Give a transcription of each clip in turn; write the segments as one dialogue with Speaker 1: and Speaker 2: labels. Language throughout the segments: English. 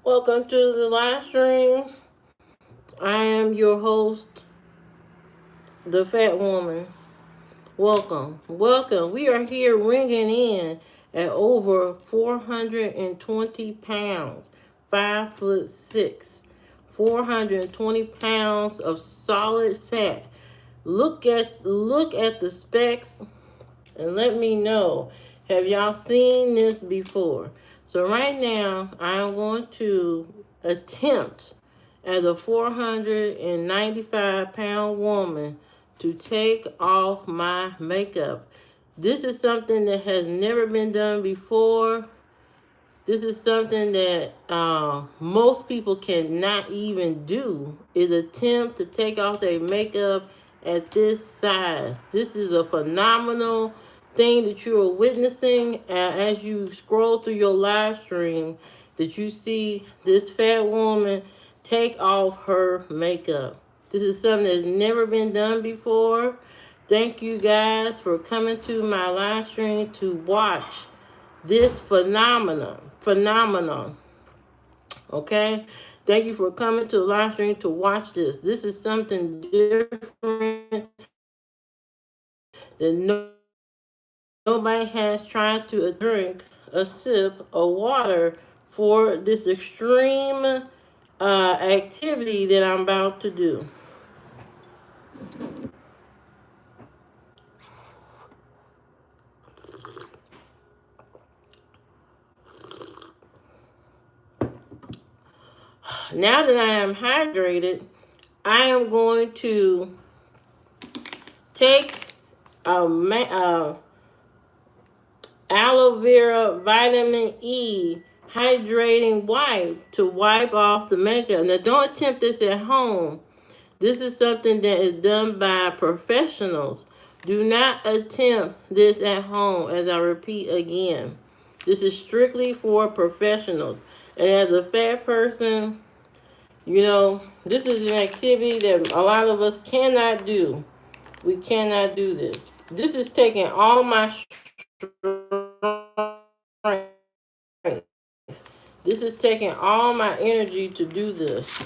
Speaker 1: Welcome to the live stream. I am your host, the Fat Woman. Welcome, welcome. We are here ringing in at over 420 pounds, 5'6", 420 pounds of solid fat. Look at the specs and let me know. Have y'all seen this before? So right now, I'm going to attempt as a 495-pound woman to take off my makeup. This is something that has never been done before. This is something that most people cannot even do, is attempt to take off their makeup at this size. This is a phenomenal thing that you are witnessing as you scroll through your live stream, that you see this fat woman take off her makeup. This is something that's never been done before. Thank you guys for coming to my live stream to watch this phenomenon. Okay, thank you for coming to the live stream to watch this. This is something different that nobody has tried to drink a sip of water for this extreme activity that I'm about to do. Now that I am hydrated, I am going to take a aloe vera vitamin E hydrating wipe to wipe off the makeup. Now, don't attempt this at home. This is something that is done by professionals. Do not attempt this at home, as I repeat again. This is strictly for professionals. And as a fat person, this is an activity that a lot of us cannot do. We cannot do this. This is taking all my strength. This is taking all my energy to do this.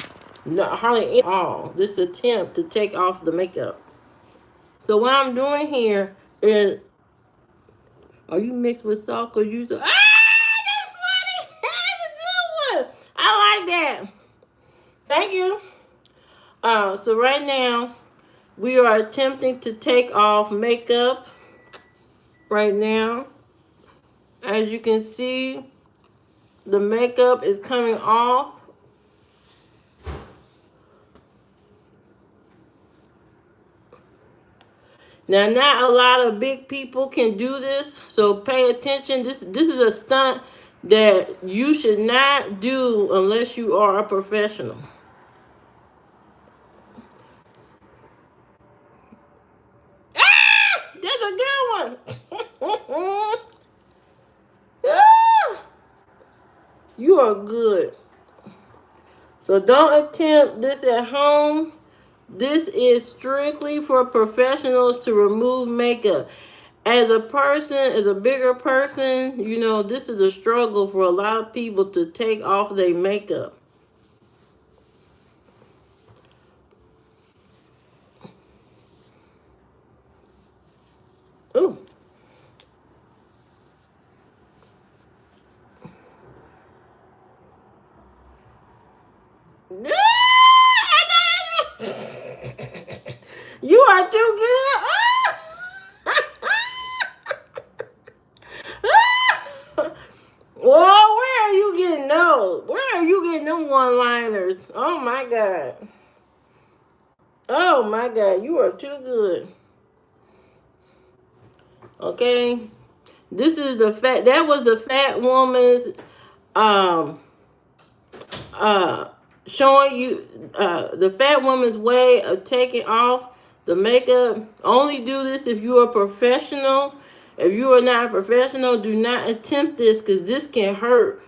Speaker 1: Not hardly all. This attempt to take off the makeup. So what I'm doing here is, are you mixed with salt? Cause you so, that's funny. That's a good one. I like that. Thank you. So right now we are attempting to take off makeup. Right now, as you can see, the makeup is coming off. Now, not a lot of big people can do this, so pay attention. This is a stunt that you should not do unless you are a professional. Ah, that's a good one. Ah, you are good. So don't attempt this at home. This is strictly for professionals to remove makeup. As a person, as a bigger person, this is a struggle for a lot of people to take off their makeup. Ooh. You are too good. Well, where are you getting those? Where are you getting them one-liners? Oh my God. Oh my God, you are too good. Okay. This is that was the fat woman's um showing you the fat woman's way of taking off the makeup. Only do this if you are a professional. If you are not a professional, do not attempt this, because this can hurt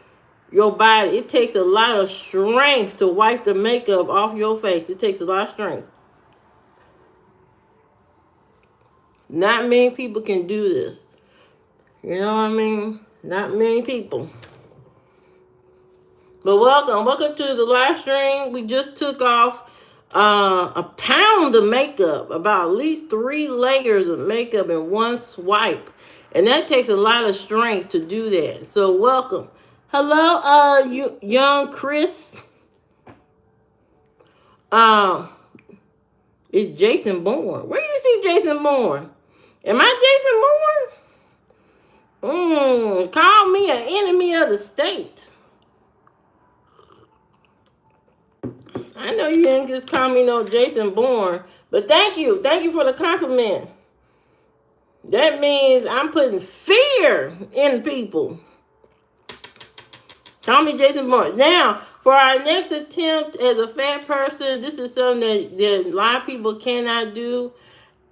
Speaker 1: your body. It takes a lot of strength to wipe the makeup off your face. It takes a lot of strength. Not many people can do this. You know what I mean? Not many people. But welcome to the live stream. We just took off a pound of makeup, about at least 3 layers of makeup in one swipe, and that takes a lot of strength to do that. So welcome. Hello, you young Chris. It's Jason Bourne. Where you see Jason Bourne? Am I Jason Bourne? Call me an enemy of the state. I know you didn't just call me no Jason Bourne, but thank you for the compliment. That means I'm putting fear in people. Call me Jason Bourne. Now, for our next attempt as a fat person, this is something that a lot of people cannot do.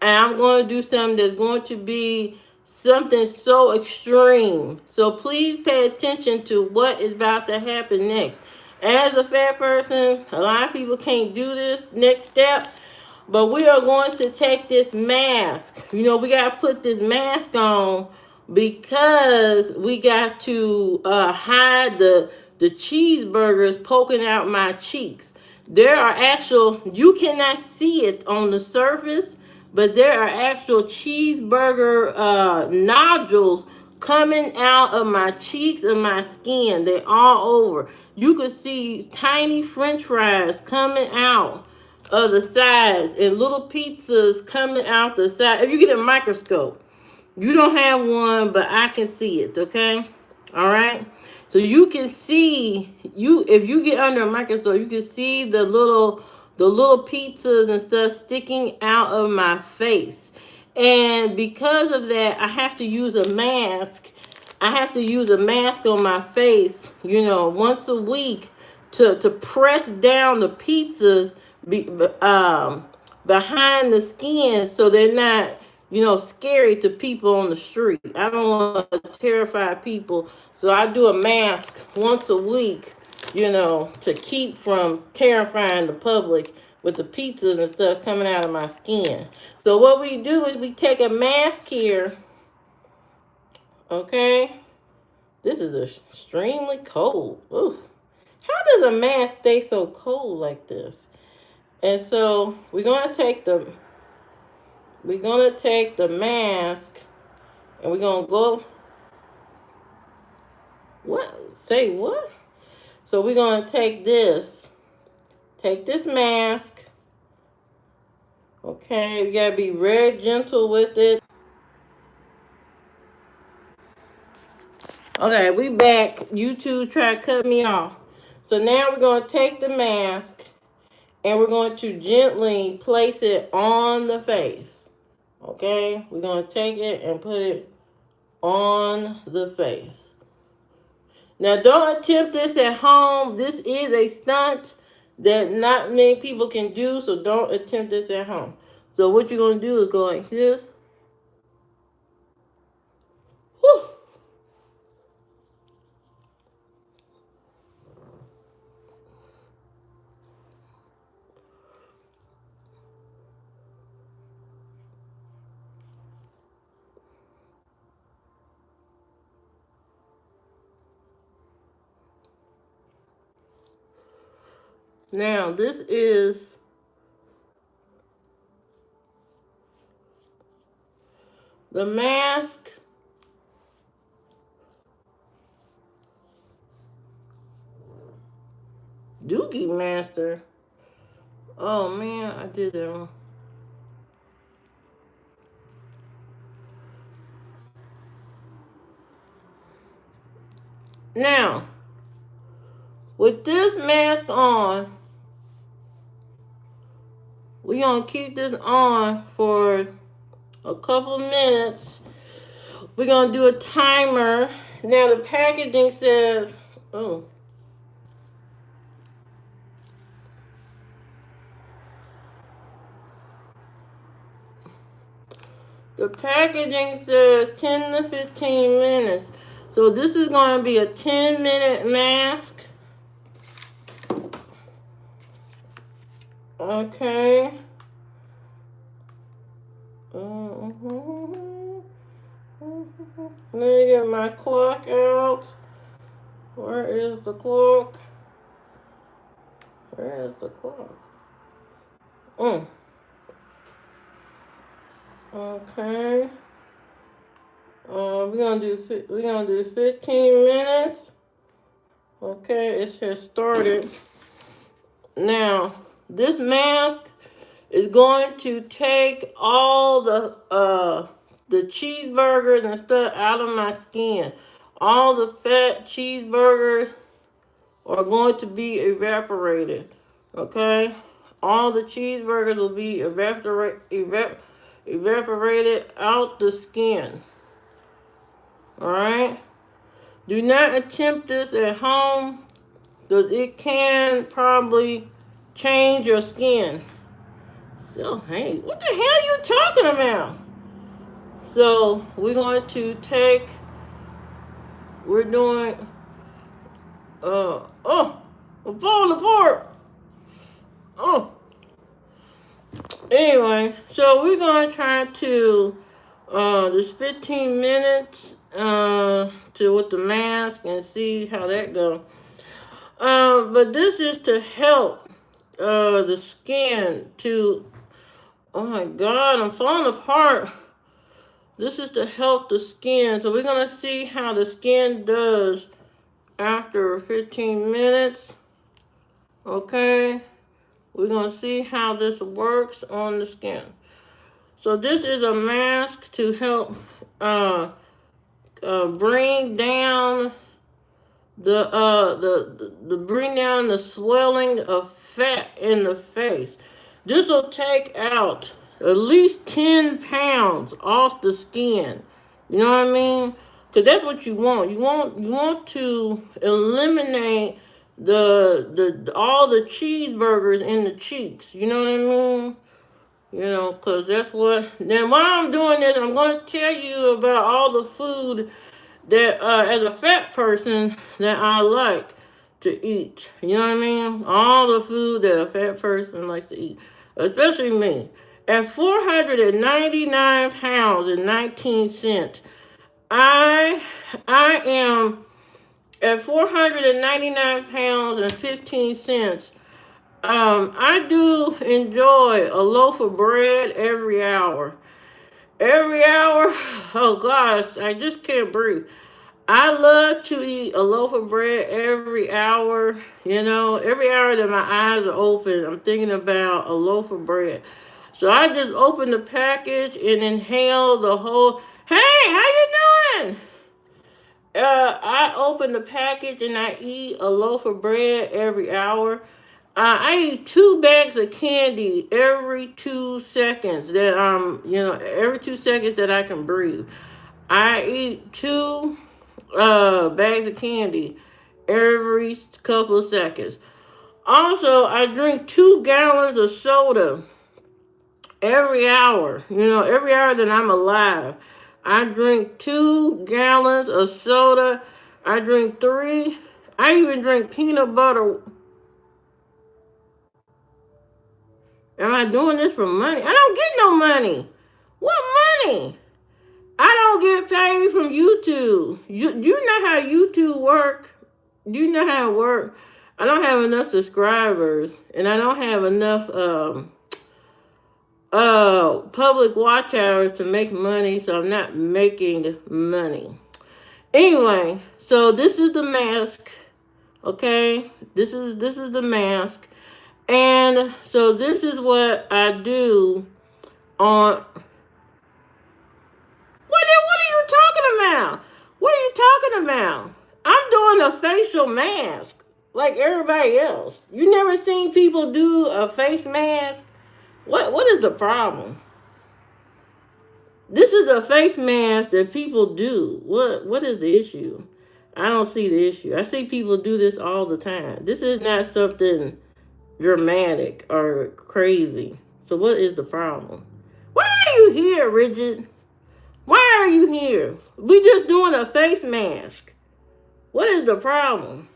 Speaker 1: And I'm going to do something that's going to be something so extreme. So please pay attention to what is about to happen next. As a fat person, a lot of people can't do this next step. But we are going to take this mask. You know, we got to put this mask on because we got to hide the cheeseburgers poking out my cheeks. There are actual, you cannot see it on the surface, but there are actual cheeseburger nodules coming out of my cheeks and my skin. They're all over. You could see tiny French fries coming out of the sides and little pizzas coming out the side. If you get a microscope, you don't have one, but I can see it. Okay, all right. So you can see if you get under a microscope, you can see the little pizzas and stuff sticking out of my face. And because of that, I have to use a mask. I have to use a mask on my face, you know, once a week to press down the pizzas behind the skin so they're not, you know, scary to people on the street. I don't want to terrify people, so I do a mask once a week, you know, to keep from terrifying the public with the pizzas and stuff coming out of my skin. So what we do is we take a mask here, okay? This is extremely cold. Ooh. How does a mask stay so cold like this? And so we're gonna take the mask and we're gonna go. What? Say what? So we're gonna take this mask. Okay, we gotta be very gentle with it. Okay, we back. YouTube tried to cut me off. So now we're gonna take the mask and we're going to gently place it on the face. Okay, we're going to take it and put it on the face. Now, don't attempt this at home. This is a stunt that not many people can do, so don't attempt this at home. So what you're going to do is go like this. Whew. Now, this is the mask. Dookie Master. Oh, man, I did that wrong. Now, with this mask on, we're going to keep this on for a couple of minutes. We're going to do a timer. Now, the packaging says, oh. The packaging says 10 to 15 minutes. So this is going to be a 10-minute mask. Okay. Let me get my clock out. Where is the clock? Where's the clock? Mm. Okay. We're gonna do 15 minutes. Okay, it has started. Now, this mask is going to take all the cheeseburgers and stuff out of my skin. All the fat cheeseburgers are going to be evaporated. Okay? All the cheeseburgers will be evaporated out the skin. Alright? Do not attempt this at home, because it can probably change your skin. So, hey, what the hell are you talking about? So, we're going to take, we're doing, I'm falling apart. Oh. Anyway, so we're going to try to, this 15 minutes, with the mask and see how that goes. But this is to help, the skin to, oh my God, I'm falling apart. This is to help the skin. So we're going to see how the skin does after 15 minutes. Okay. We're going to see how this works on the skin. So this is a mask to help bring down bring down the swelling of fat in the face. This will take out at least 10 pounds off the skin. You know what I mean? Because that's what you want. You want to eliminate all the cheeseburgers in the cheeks. You know what I mean? You know, because that's what... Then while I'm doing this, I'm going to tell you about all the food that, as a fat person, that I like to eat. You know what I mean? All the food that a fat person likes to eat. Especially me. At 499 pounds and 19 cents, I am at 499 pounds and 15 cents. I do enjoy a loaf of bread every hour. Every hour, oh gosh, I just can't breathe. I love to eat a loaf of bread every hour. You know, every hour that my eyes are open, I'm thinking about a loaf of bread. So I just open the package and inhale the whole... Hey, how you doing? I open the package and I eat a loaf of bread every hour. I eat 2 bags of candy every 2 seconds that every 2 seconds that I can breathe. I eat 2 bags of candy every couple of seconds. Also, I drink 2 gallons of soda every hour. You know, every hour that I'm alive. I drink 2 gallons of soda. I drink 3. I even drink peanut butter. Am I doing this for money? I don't get no money. What money? I don't get paid from YouTube. Do you know how YouTube work? Do you know how it works? I don't have enough subscribers, and I don't have enough public watch hours to make money, so I'm not making money. Anyway, so this is the mask. Okay? This is the mask. And so this is what I do on... What are you talking about? What are you talking about? I'm doing a facial mask like everybody else. You never seen people do a face mask? What is the problem? This is a face mask that people do. What is the issue? I don't see the issue. I see people do this all the time. This is not something dramatic or crazy. So what is the problem? Why are you here, Richard? Why are you here? We just doing a face mask. What is the problem?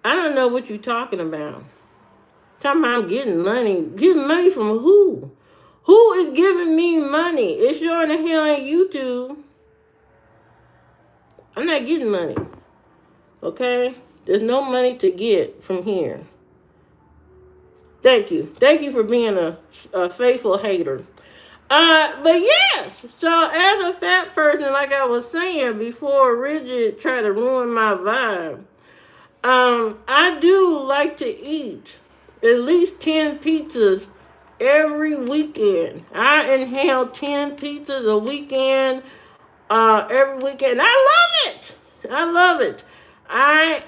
Speaker 1: I don't know what you're talking about. Talking about I'm getting money. Getting money from who? Who is giving me money? It's showing the hell on YouTube. I'm not getting money. Okay? There's no money to get from here. Thank you. Thank you for being a faithful hater. But yes, so as a fat person, like I was saying before, Rigid tried to ruin my vibe. I do like to eat at least 10 pizzas every weekend. I inhale 10 pizzas a weekend, every weekend. I love it. I love it. I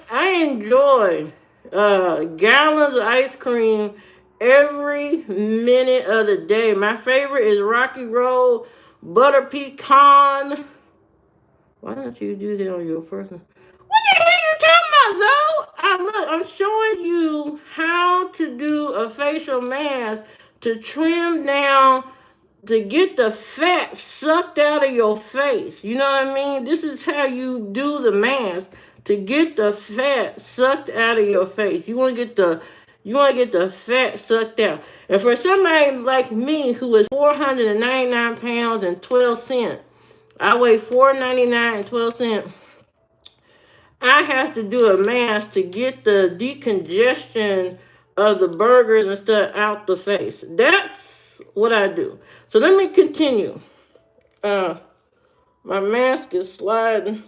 Speaker 1: enjoy gallons of ice cream every minute of the day. My favorite is Rocky Road, butter pecan. Why don't you do that on your first one? What the hell you talking about, Zoe? I'm showing you how to do a facial mask to trim down, to get the fat sucked out of your face. You know what I mean? This is how you do the mask to get the fat sucked out of your face. You want to get the fat sucked out. And for somebody like me who is 499 pounds and 12 cents, I weigh 499 and 12 cents. I have to do a mask to get the decongestion of the burgers and stuff out the face. That's what I do. So let me continue. My mask is sliding.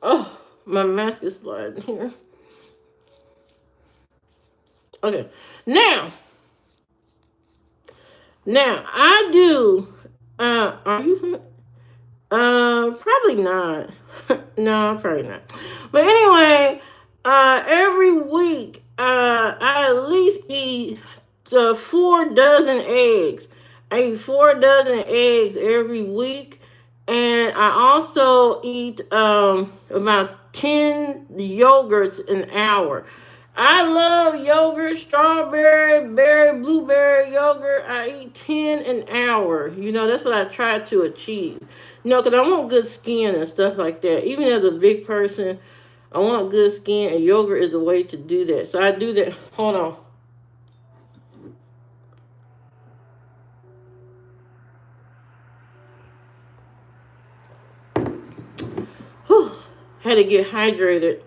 Speaker 1: Oh, my mask is sliding here. Okay. Now I do. Are you? Probably not. No, probably not. But anyway, every week, I at least eat 4 dozen eggs. I eat 4 dozen eggs every week, and I also eat about 10 yogurts an hour. I love yogurt, strawberry, berry, blueberry yogurt. I eat 10 an hour. That's what I try to achieve. Because I want good skin and stuff like that. Even as a big person, I want good skin, and yogurt is the way to do that. So I do that. Hold on. Whew. Had to get hydrated.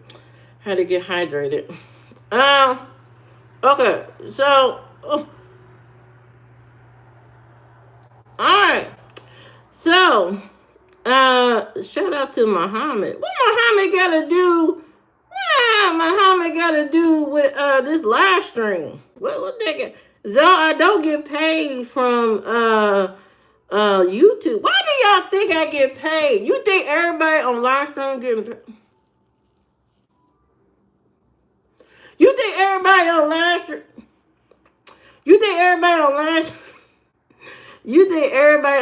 Speaker 1: Okay, so, alright, so, shout out to Muhammad. What Muhammad gotta do with, this live stream? What that get? So I don't get paid from, YouTube. Why do y'all think I get paid? You think everybody on live stream getting paid? You think everybody on live stream? You think everybody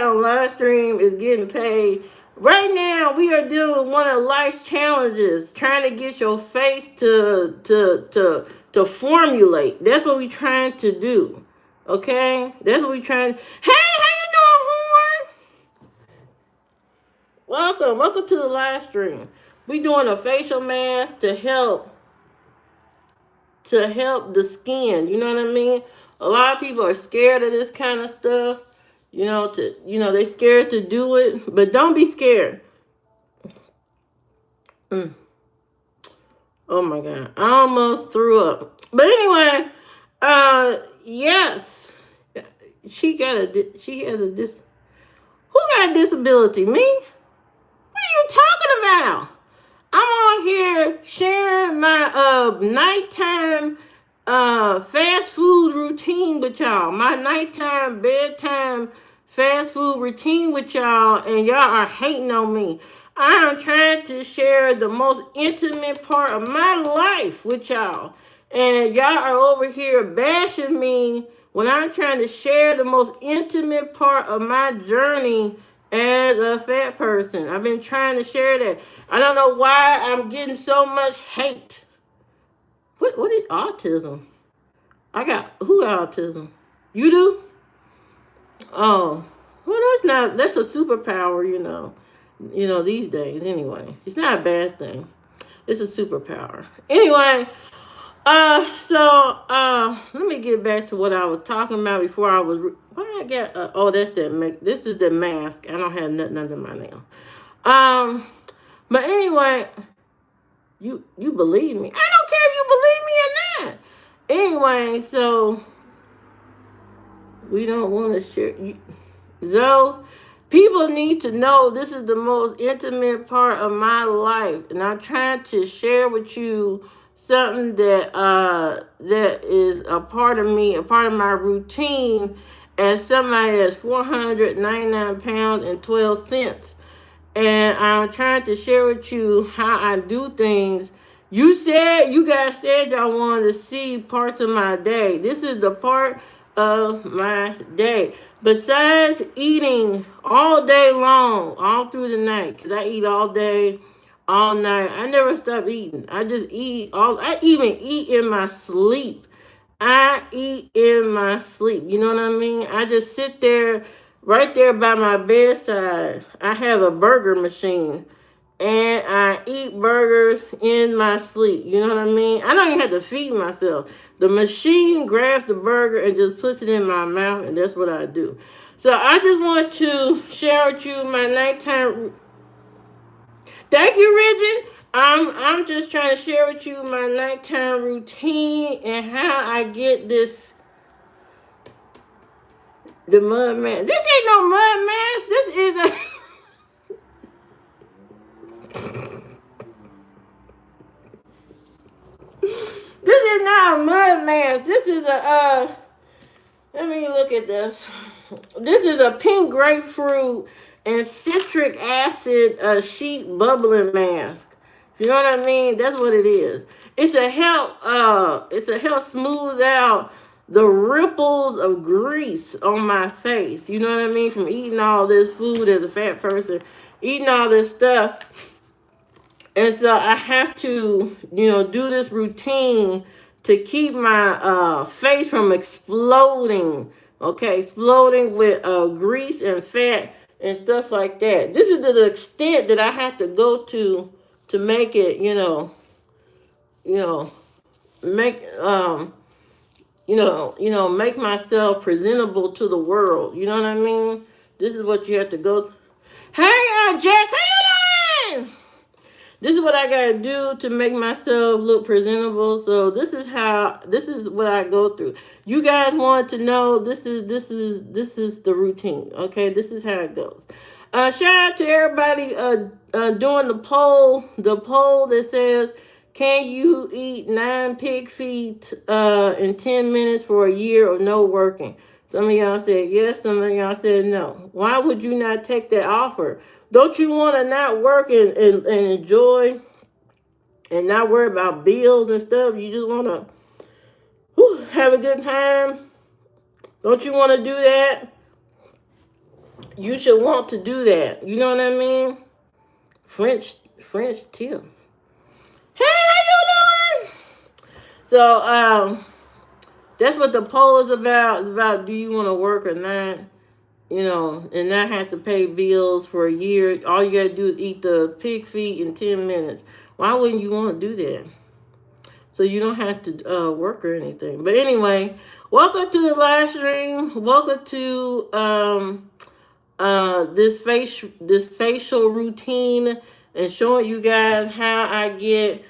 Speaker 1: on live stream is getting paid? Right now, we are dealing with one of life's challenges, trying to get your face to formulate. That's what we're trying to do. Okay? That's what we're trying. Hey, how you doing, Horn? Welcome to the live stream. We doing a facial mask to help the skin. You know what I mean? A lot of people are scared of this kind of stuff. They're scared to do it, but don't be scared. Oh my God, I almost threw up. But anyway, yes, she has a who got a disability? Me? What are you talking about? I'm on here sharing my nighttime fast food routine with y'all. My nighttime bedtime fast food routine with y'all, and y'all are hating on me. I am trying to share the most intimate part of my life with y'all, and y'all are over here bashing me when I'm trying to share the most intimate part of my journey as a fat person. I've been trying to share that. I don't know why I'm getting so much hate. What is autism? Who got autism? You do? Oh, well, that's a superpower, these days anyway. It's not a bad thing. It's a superpower. Anyway, let me get back to what I was talking about before I was, why I got, this is the mask. I don't have nothing under my nail. But anyway, You believe me? I don't care if you believe me or not. Anyway, so we don't want to share. So people need to know this is the most intimate part of my life, and I'm trying to share with you something that is a part of me, a part of my routine, as somebody that's 499 pounds and 12 cents. And I'm trying to share with you how I do things. You guys said y'all wanted to see parts of my day. This is the part of my day. Besides eating all day long, all through the night, because I eat all day, all night. I never stop eating. I just eat I even eat in my sleep. I eat in my sleep. You know what I mean? I just sit there, right there by my bedside. I have a burger machine, and I eat burgers in my sleep. You know what I mean? I don't even have to feed myself. The machine grabs the burger and just puts it in my mouth, and that's what I do. So I just want to share with you my nighttime. Thank you, Rigid. I'm just trying to share with you my nighttime routine and how I get the mud man. This ain't no mud mask. This is a this is not a mud mask. This is a let me look at this. This is a pink grapefruit and citric acid sheet bubbling mask. You know what I mean? That's what it is. It's a help smooth out the ripples of grease on my face. You know what I mean? From eating all this food as a fat person, eating all this stuff. And so I have to, do this routine to keep my face from exploding. Okay, exploding with grease and fat and stuff like that. This is the extent that I have to go to make it, make make myself presentable to the world. You know what I mean? This is what you have to go. Hey, Jack, how you doing? This is what I gotta do to make myself look presentable. So this is what I go through. You guys want to know this is the routine. Okay, this is how it goes. Shout out to everybody doing the poll that says, can you eat 9 pig feet in 10 minutes for a year of no working? Some of y'all said yes, some of y'all said no. Why would you not take that offer? Don't you want to not work and enjoy and not worry about bills and stuff? You just want to have a good time? Don't you want to do that? You should want to do that. You know what I mean? French tip. Hey, how you doing? So that's what the poll is about. It's about, do you want to work or not? And not have to pay bills for a year. All you gotta do is eat the pig feet in 10 minutes. Why wouldn't you want to do that? So you don't have to work or anything. But anyway, welcome to the live stream. Welcome to this facial routine and showing you guys how I get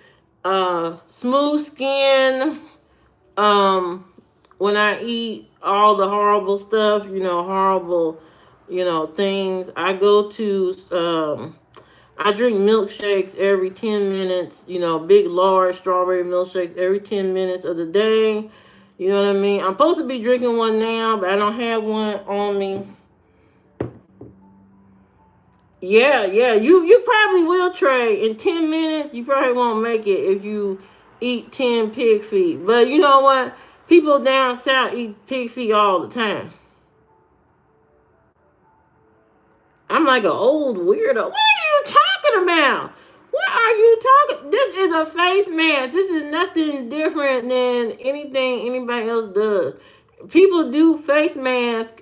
Speaker 1: smooth skin when I eat all the horrible stuff, horrible, things. I go to, I drink milkshakes every 10 minutes, big, large strawberry milkshakes every 10 minutes of the day. You know what I mean? I'm supposed to be drinking one now, but I don't have one on me. Yeah, you probably will, Trey. In 10 minutes, you probably won't make it if you eat 10 pig feet. But you know what? People down south eat pig feet all the time. I'm like an old weirdo. What are you talking about? What are you talking? This is a face mask. This is nothing different than anything anybody else does. People do face masks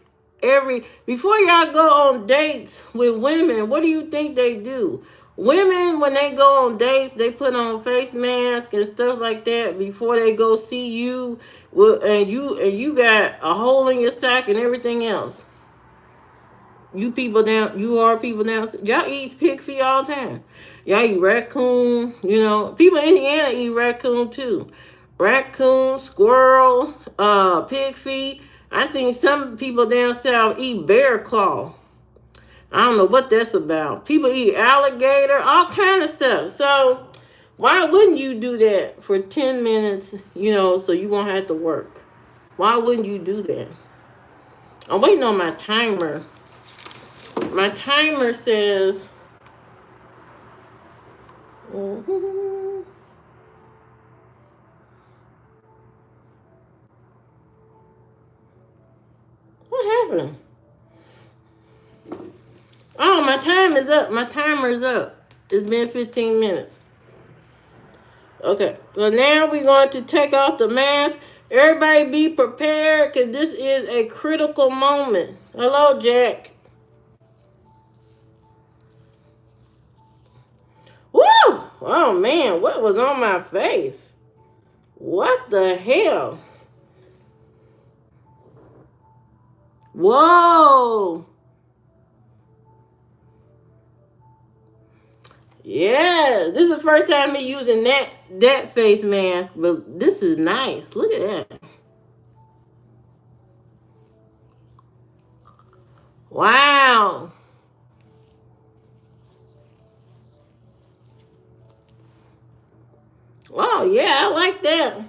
Speaker 1: before y'all go on dates with women. What do you think they do? Women, when they go on dates, they put on face masks and stuff like that before they go see you, and you got a hole in your sack and everything else. You people down, you are people down. Y'all eat pig feet all the time. Y'all eat raccoon. You know, people in Indiana eat raccoon too. Raccoon, squirrel, pig feet. I seen some people down south eat bear claw. I don't know what that's about. People eat alligator, all kind of stuff. So why wouldn't you do that for 10 minutes, so you won't have to work? Why wouldn't you do that? I'm waiting on my timer. My timer says... What happened? Oh, my time is up. My timer is up. It's been 15 minutes. Okay, so now we're going to take off the mask. Everybody be prepared because this is a critical moment. Hello, Jack. Woo! Oh, man, what was on my face? What the hell? Whoa! Yeah, this is the first time me using that face mask, but this is nice. Look at that. Wow. Oh, yeah, I like that.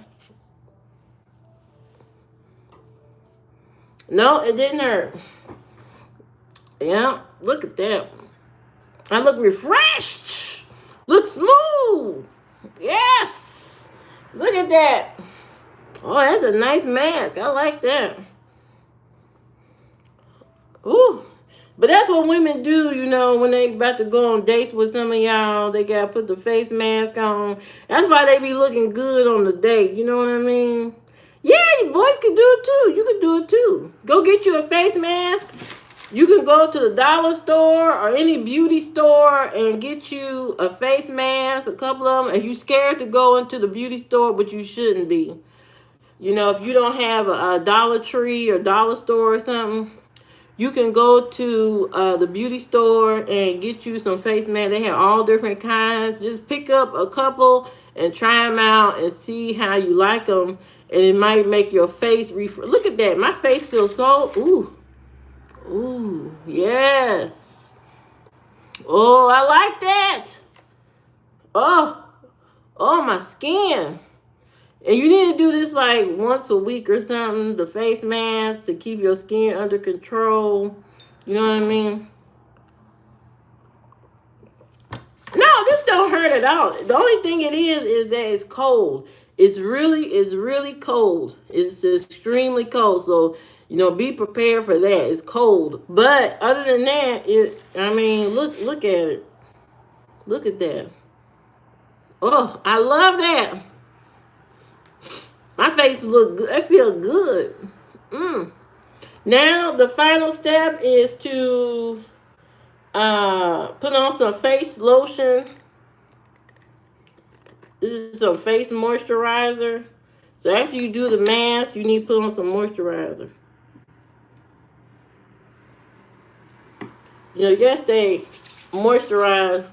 Speaker 1: No, it didn't hurt. Yeah, look at that. I look refreshed. Look smooth. Yes. Look at that. Oh, that's a nice mask. I like that. Ooh. But that's what women do, when they about to go on dates with some of y'all. They got to put the face mask on. That's why they be looking good on the date. You know what I mean? Yeah, you boys can do it too. You can do it too. Go get you a face mask. You can go to the dollar store or any beauty store and get you a face mask, a couple of them. If you're scared to go into the beauty store, but you shouldn't be. If you don't have a Dollar Tree or dollar store or something, you can go to the beauty store and get you some face masks. They have all different kinds. Just pick up a couple and try them out and see how you like them. And it might make your face look at that. My face feels so, ooh, yes. Oh, I like that. Oh, my skin. And you need to do this like once a week or something, the face mask, to keep your skin under control. You know what I mean? No, this don't hurt at all. The only thing it is that it's cold. It's really cold. It's extremely cold. So, be prepared for that. It's cold. But other than that, look at it. Look at that. Oh, I love that. My face look good. I feel good. Now the final step is to put on some face lotion. This is some face moisturizer. So after you do the mask, you need to put on some moisturizer. You gotta stay moisturized.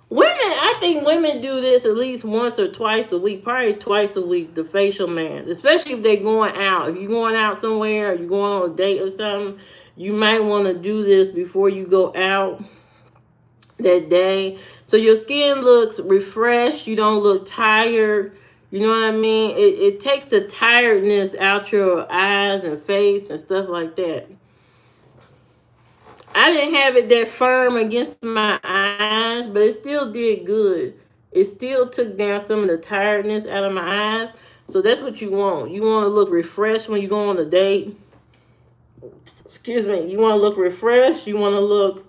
Speaker 1: Women, I think women do this at least once or twice a week, probably twice a week, the facial mask, especially if they're going out. If you're going out somewhere or you're going on a date or something, you might want to do this before you go out that day. So your skin looks refreshed. You don't look tired. You know what I mean? It takes the tiredness out your eyes and face and stuff like that. I didn't have it that firm against my eyes, but it still did good. It still took down some of the tiredness out of my eyes. So that's what you want. You want to look refreshed when you go on a date. Excuse me. You want to look refreshed. You want to look,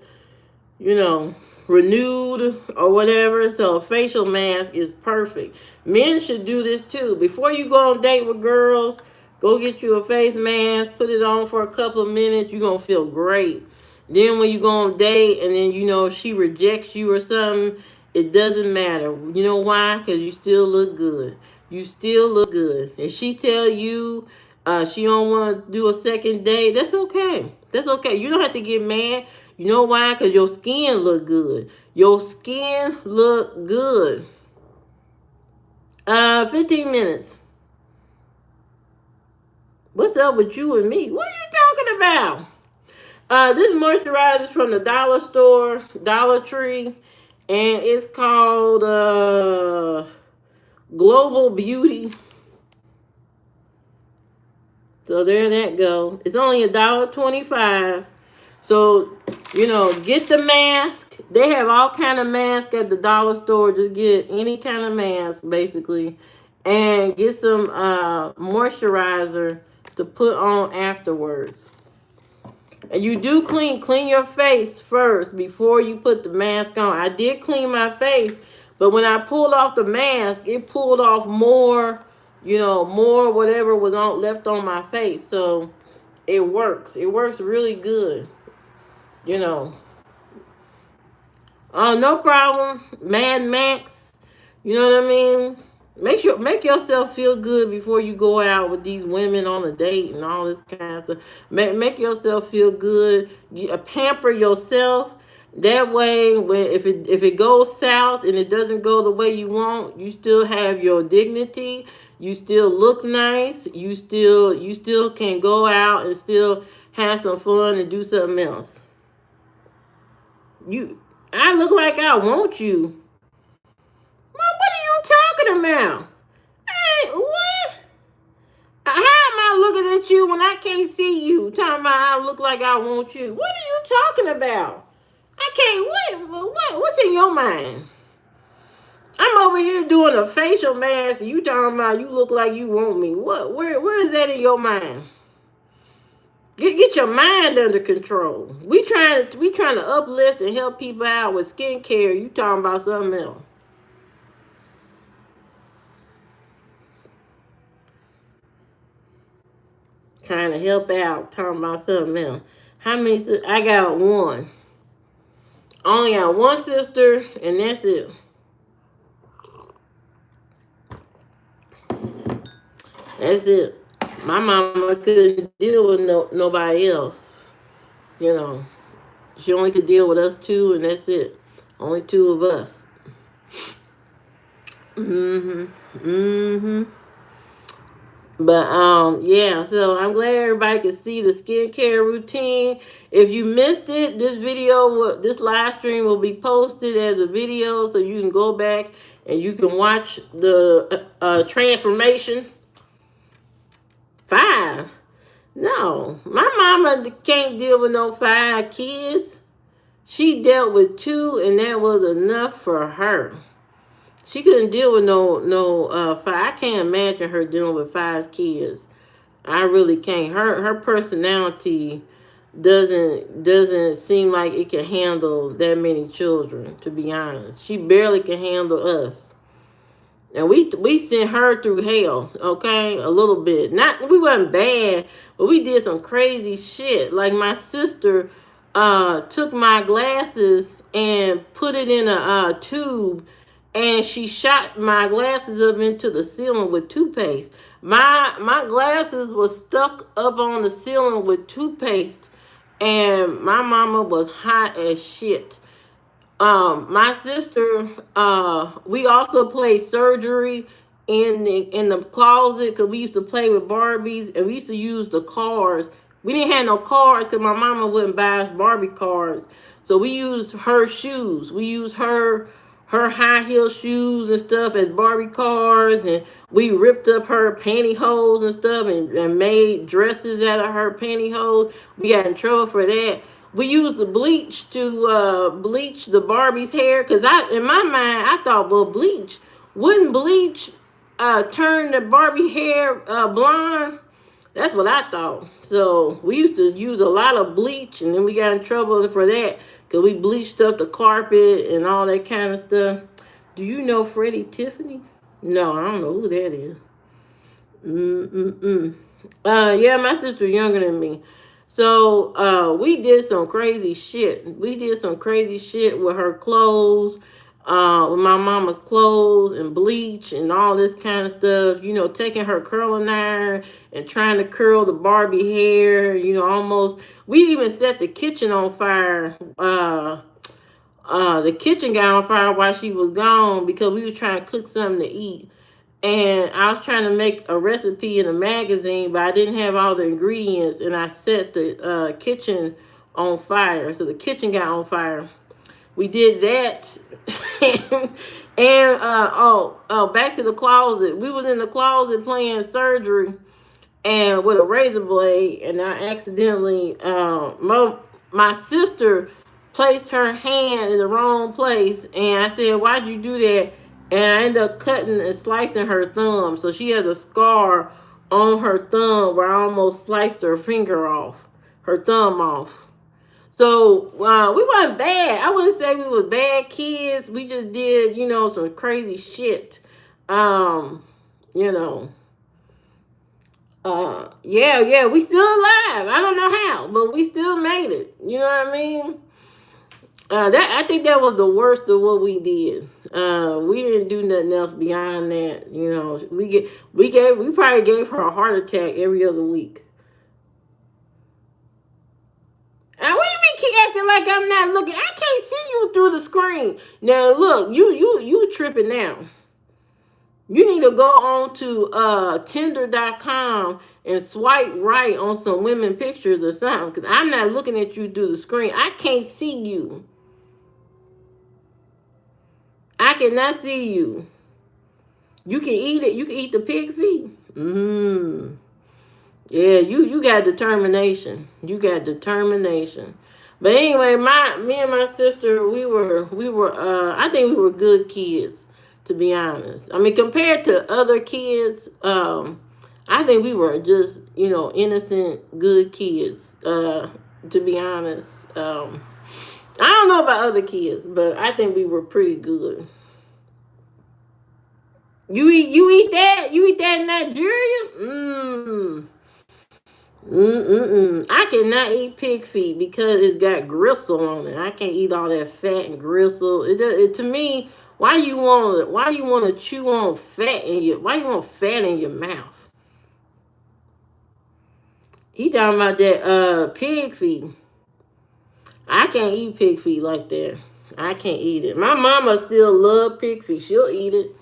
Speaker 1: renewed or whatever. So a facial mask is perfect. Men should do this too. Before you go on a date with girls, go get you a face mask. Put it on for a couple of minutes. You're going to feel great. Then when you go on a date and then, you know, she rejects you or something, it doesn't matter. You know why? Because you still look good. You still look good. If she tell you she don't want to do a second date, that's okay. That's okay. You don't have to get mad. You know why? Because your skin look good. Your skin look good. 15 minutes. What's up with you and me? What are you talking about? This moisturizer is from the dollar store, Dollar Tree, and it's called Global Beauty. So there that go. It's only $1.25. So, you know, get the mask. They have all kind of masks at the dollar store. Just get any kind of mask, basically. And get some moisturizer to put on afterwards. And you do clean your face first before you put the mask on. I did clean my face, but when I pulled off the mask, it pulled off more, you know, more whatever was on left on my face. So it works. It works really good. You know. Oh, no problem. Mad Max. You know what I mean? Make yourself feel good before you go out with these women on a date and all this kind of stuff. Make yourself feel good. Pamper yourself. That way, when if it goes south and it doesn't go the way you want, you still have your dignity. You still look nice. You still can go out and still have some fun and do something else. I look like I want you. What are you talking about? Hey, what? How am I looking at you when I can't see you? Talking about I look like I want you. What are you talking about? I can't. What's in your mind? I'm over here doing a facial mask, and you talking about you look like you want me. What? Where is that in your mind? Get your mind under control. We trying to uplift and help people out with skincare. You talking about something else? Trying to help out, talking about something else. How many? I got one. Only got one sister, and that's it. That's it. My mama couldn't deal with nobody else. You know, she only could deal with us two, and that's it. Only two of us. But yeah, so I'm glad everybody could see the skincare routine. If you missed it, this live stream will be posted as a video, so you can go back and you can watch the transformation. 5? No, my mama can't deal with no 5 kids. She dealt with 2, and that was enough for her. She couldn't deal with no 5. I can't imagine her dealing with 5 kids. I really can't. Her personality doesn't seem like it can handle that many children, to be honest. She barely can handle us. And we sent her through hell, okay? A little bit. We wasn't bad, but we did some crazy shit. Like my sister took my glasses and put it in a tube, and she shot my glasses up into the ceiling with toothpaste. My glasses was stuck up on the ceiling with toothpaste, and my mama was hot as shit. My sister, we also played surgery in the closet because we used to play with Barbies, and we used to use the cars. We didn't have no cars because my mama wouldn't buy us Barbie cars. So we used her shoes. We used her high heel shoes and stuff as Barbie cars, and we ripped up her pantyhose and stuff and made dresses out of her pantyhose. We got in trouble for that. We used the bleach to bleach the Barbie's hair, because in my mind, I thought, well, wouldn't bleach turn the Barbie hair blonde? That's what I thought. So we used to use a lot of bleach, and then we got in trouble for that because we bleached up the carpet and all that kind of stuff. Do you know Freddie Tiffany? No, I don't know who that is. Yeah, my sister's younger than me. So we did some crazy shit. We did some crazy shit with her clothes, with my mama's clothes and bleach and all this kind of stuff. You know, taking her curling iron and trying to curl the Barbie hair. You know, almost. We even set the kitchen on fire. The kitchen got on fire while she was gone because we were trying to cook something to eat. And I was trying to make a recipe in a magazine, but I didn't have all the ingredients, and I set the kitchen on fire. So the kitchen got on fire. We did that, and back to the closet. We was in the closet playing surgery, and with a razor blade, and I accidentally, my sister placed her hand in the wrong place, and I said, "Why'd you do that?" And I ended up cutting and slicing her thumb, so she has a scar on her thumb where I almost sliced her finger off, her thumb off. So we weren't bad. I wouldn't say we were bad kids. We just did, you know, some crazy shit. Um, you know. Yeah, we still alive. I don't know how, but we still made it. You know what I mean? That I think that was the worst of what we did. We didn't do nothing else beyond that. You know, we probably gave her a heart attack every other week. And what do you mean keep acting like I'm not looking? I can't see you through the screen. Now look, you tripping now. You need to go on to Tinder.com and swipe right on some women pictures or something. Because I'm not looking at you through the screen. I can't see you. I cannot see you. You can eat it. You can eat the pig feet. Yeah, you got determination. You got determination. But anyway, me and my sister, we were I think we were good kids, to be honest. I mean, compared to other kids, I think we were just, you know, innocent, good kids, to be honest. I don't know about other kids, but I think we were pretty good. You eat that? You eat that in Nigeria? I cannot eat pig feet because it's got gristle on it. I can't eat all that fat and gristle. To me, why you want to chew on fat in your why you want fat in your mouth? He talking about that pig feet. I can't eat pig feet like that. I can't eat it. My mama still love pig feet. She'll eat it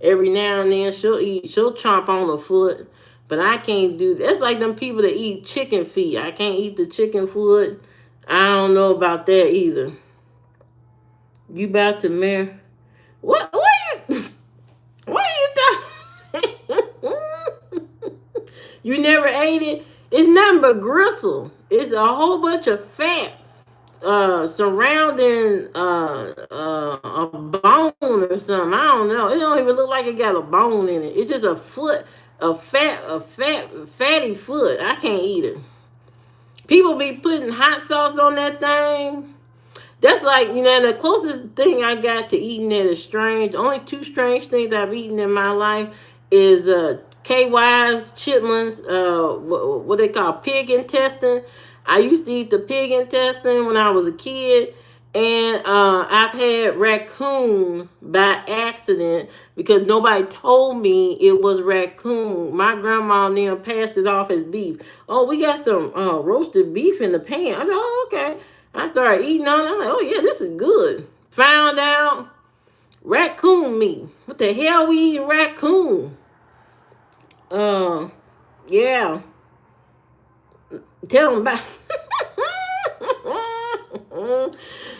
Speaker 1: every now and then. She'll chomp on a foot. But I can't do that. It's like them people that eat chicken feet. I can't eat the chicken foot. I don't know about that either. You about to marry? What you what are you talking? You never ate it? It's nothing but gristle. It's a whole bunch of fat surrounding a bone or something. I don't know. It don't even look like it got a bone in it. It's just a foot, fatty foot. I can't eat it. People be putting hot sauce on that thing. That's like, you know, the closest thing I got to eating that is strange. The only two strange things I've eaten in my life is KY's chitlins, what they call pig intestine. I used to eat the pig intestine when I was a kid. And I've had raccoon by accident because nobody told me it was raccoon. My grandma and them passed it off as beef. Oh, we got some roasted beef in the pan. I said, oh, okay. I started eating on it. I'm like, oh, yeah, this is good. Found out raccoon meat. What the hell we eating raccoon? Yeah. Tell them about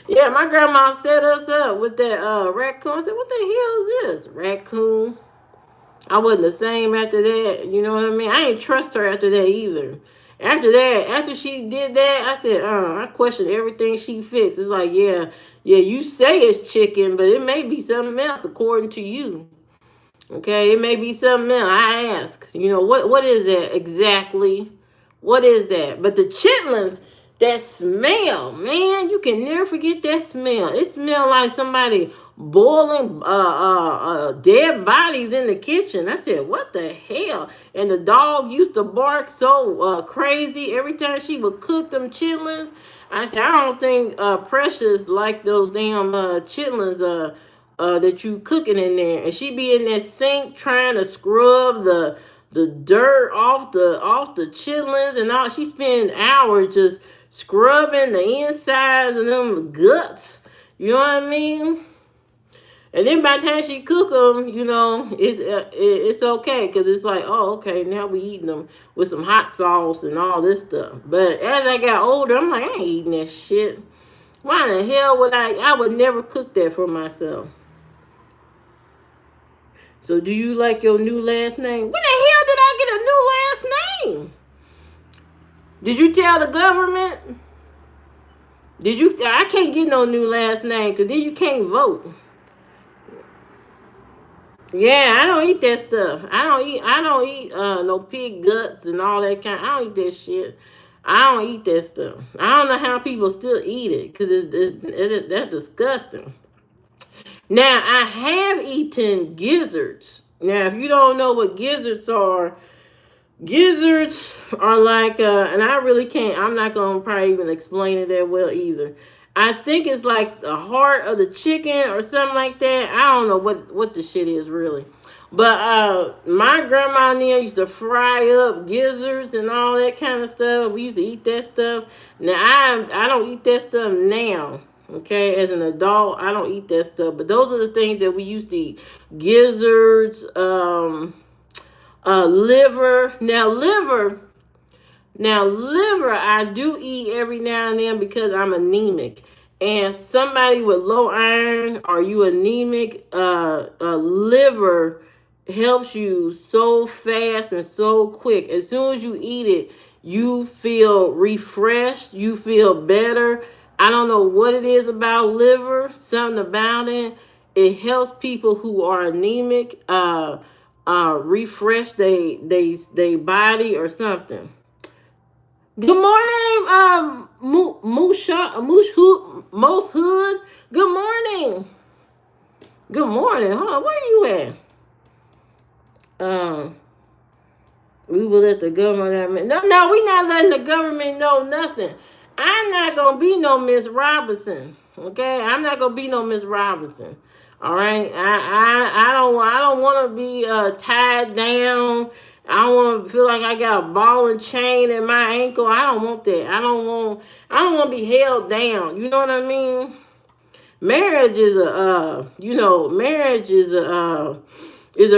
Speaker 1: Yeah, my grandma set us up with that raccoon. I said, what the hell is this? Raccoon. I wasn't the same after that. You know what I mean? I ain't trust her after that either. After she did that, I said, I questioned everything she fixed. It's like, yeah, you say it's chicken, but it may be something else according to you. Okay, it may be something else. I ask, you know, what is that exactly? What is that? But the chitlins, That smell, man, you can never forget that smell. It smelled like somebody boiling dead bodies in the kitchen. I said, what the hell? And the dog used to bark so crazy every time she would cook them chitlins. I said, I don't think Precious like those damn chitlins that you cooking in there. And she be in that sink trying to scrub the dirt off the chitlins and all. She spend hours just scrubbing the insides and them guts. You know what I mean? And then by the time she cook them, it's okay because it's like, oh, okay, now we eating them with some hot sauce and all this stuff. But as I got older, I'm like, I ain't eating that shit. Why the hell would I? I would never cook that for myself. So do you like your new last name? When the hell did I get a new last name? Did you tell the government? Did you? I can't get no new last name because then you can't vote. Yeah, I don't eat that stuff. I don't eat no pig guts and all that kind. I don't eat that shit. I don't eat that stuff. I don't know how people still eat it because that's disgusting. Now I have eaten gizzards. Now if you don't know what gizzards are like, and I really can't. I'm not gonna probably even explain it that well either. I think it's like the heart of the chicken or something like that. I don't know what the shit is really. But my grandma and them used to fry up gizzards and all that kind of stuff. We used to eat that stuff. Now I don't eat that stuff now. Okay, as an adult, I don't eat that stuff. But those are the things that we used to eat: gizzards, liver. Now liver, I do eat every now and then because I'm anemic. And somebody with low iron, or you anemic, liver helps you so fast and so quick. As soon as you eat it, you feel refreshed, you feel better. I don't know what it is about liver, something about it. It helps people who are anemic refresh they body or something. Good morning, Most Hood. Good morning. Good morning. Hold on, where you at? We will let the government. No, we not letting the government know nothing. I'm not gonna be no Miss Robinson. Okay, I'm not gonna be no Miss Robinson. All right, I don't want to be tied down. I don't want to feel like I got a ball and chain in my ankle. I don't want that. I don't want to be held down. You know what I mean? Marriage is a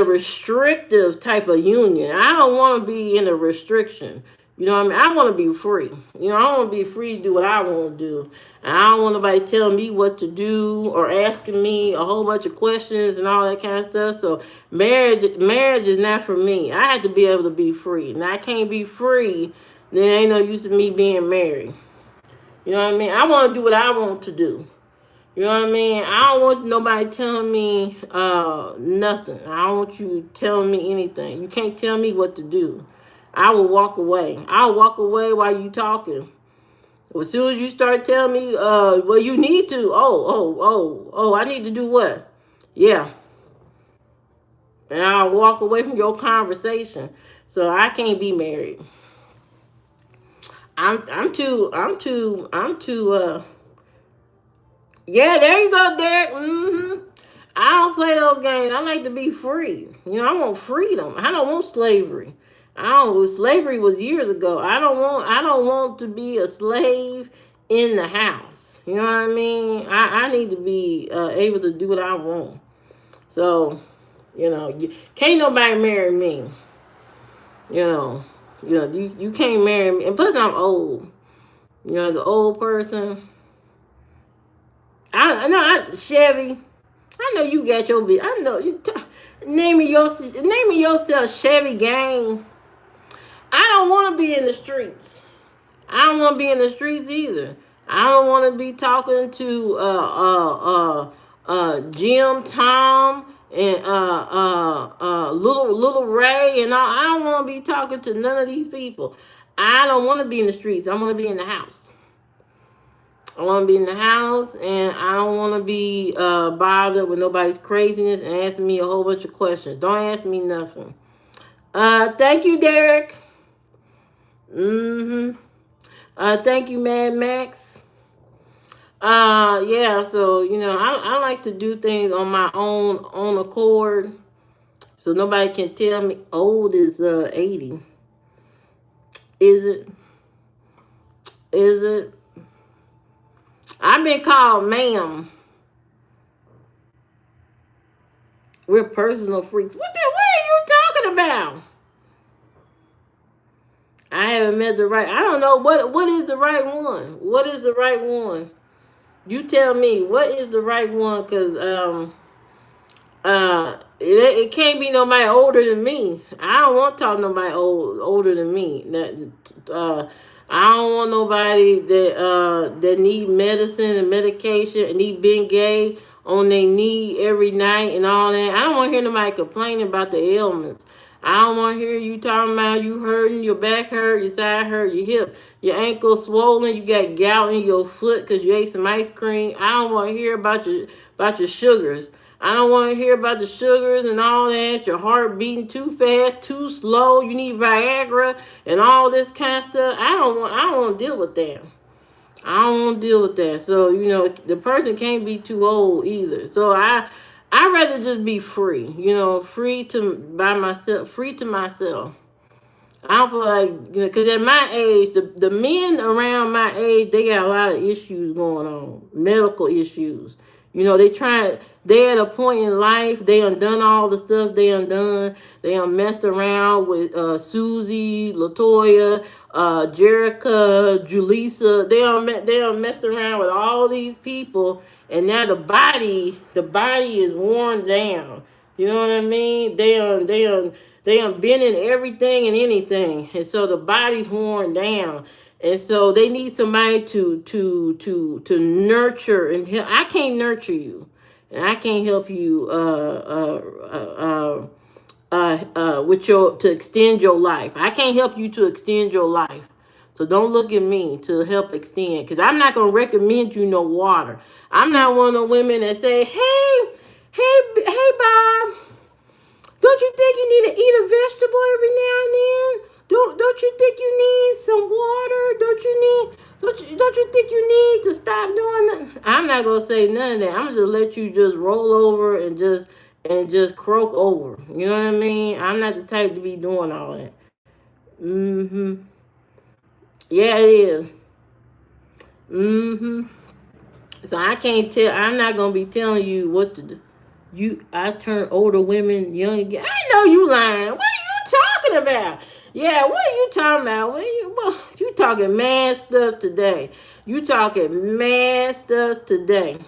Speaker 1: restrictive type of union. I don't want to be in a restriction. You know what I mean? I want to be free. I want to be free to do what I want to do. And I don't want nobody telling me what to do or asking me a whole bunch of questions and all that kind of stuff. So marriage is not for me. I have to be able to be free. And I can't be free, then ain't no use of me being married. You know what I mean? I want to do what I want to do. You know what I mean? I don't want nobody telling me nothing. I don't want you telling me anything. You can't tell me what to do. I will walk away. I'll walk away while you talking. As soon as you start telling me, well, you need to. Oh, I need to do what? Yeah. And I'll walk away from your conversation. So I can't be married. I'm too yeah, there you go, Derek. I don't play those games. I like to be free. I want freedom. I don't want slavery. Slavery was years ago. I don't want to be a slave in the house. You know what I mean? I need to be able to do what I want. So, can't nobody marry me. You can't marry me. And plus I'm old. The old person. I know, Chevy. I know you got your bit. I know you. Name me yourself, Chevy Gang. I don't want to be in the streets. I don't want to be in the streets either. I don't want to be talking to Jim, Tom, and little Ray, and all. I don't want to be talking to none of these people. I don't want to be in the streets. I want to be in the house. I want to be in the house, and I don't want to be bothered with nobody's craziness and asking me a whole bunch of questions. Don't ask me nothing. Thank you, Derek. Mm-hmm. Thank you, Mad Max. Yeah, so I like to do things on my own accord, so nobody can tell me old is 80. Is it? Is it? I've been called ma'am. We're personal freaks. What are you talking about? I haven't met the right. I don't know what is the right one. What is the right one? You tell me what is the right one, cause it can't be nobody older than me. I don't want to talk to nobody older than me. I don't want nobody that need medicine and medication and need Bengay on their knee every night and all that. I don't want to hear nobody complaining about the ailments. I don't want to hear you talking about you hurting, your back hurt, your side hurt, your hip, your ankle swollen, you got gout in your foot because you ate some ice cream. I don't want to hear about your sugars. I don't want to hear about the sugars and all that, your heart beating too fast, too slow, you need Viagra and all this kind of stuff. I don't want to deal with that. I don't want to deal with that. So, the person can't be too old either. So I rather just be free, free to by myself, free to myself. I don't feel like, because at my age, the men around my age, they got a lot of issues going on, medical issues. They at a point in life, they undone all the stuff they undone. They messed around with Susie, Latoya, Jerica, Julissa. They messed around with all these people, and now the body is worn down. You know what I mean? They been in everything and anything, and so the body's worn down, and so they need somebody to nurture and help. I can't nurture you, and I can't help you with your to extend your life. I can't help you to extend your life. So don't look at me to help extend, because I'm not gonna recommend you no water. I'm not one of the women that say, hey, Bob. Don't you think you need to eat a vegetable every now and then? Don't you think you need some water? Don't you think you need to stop doing that? I'm not gonna say none of that. I'm gonna just let you just roll over and just croak over. You know what I mean? I'm not the type to be doing all that. Mm-hmm. Yeah, it is. Mm-hmm. So I can't tell. I'm not gonna be telling you what to do. I turn older women young again. I know you lying. What are you talking about? Yeah, what are you talking about? You talking mad stuff today. You talking mad stuff today.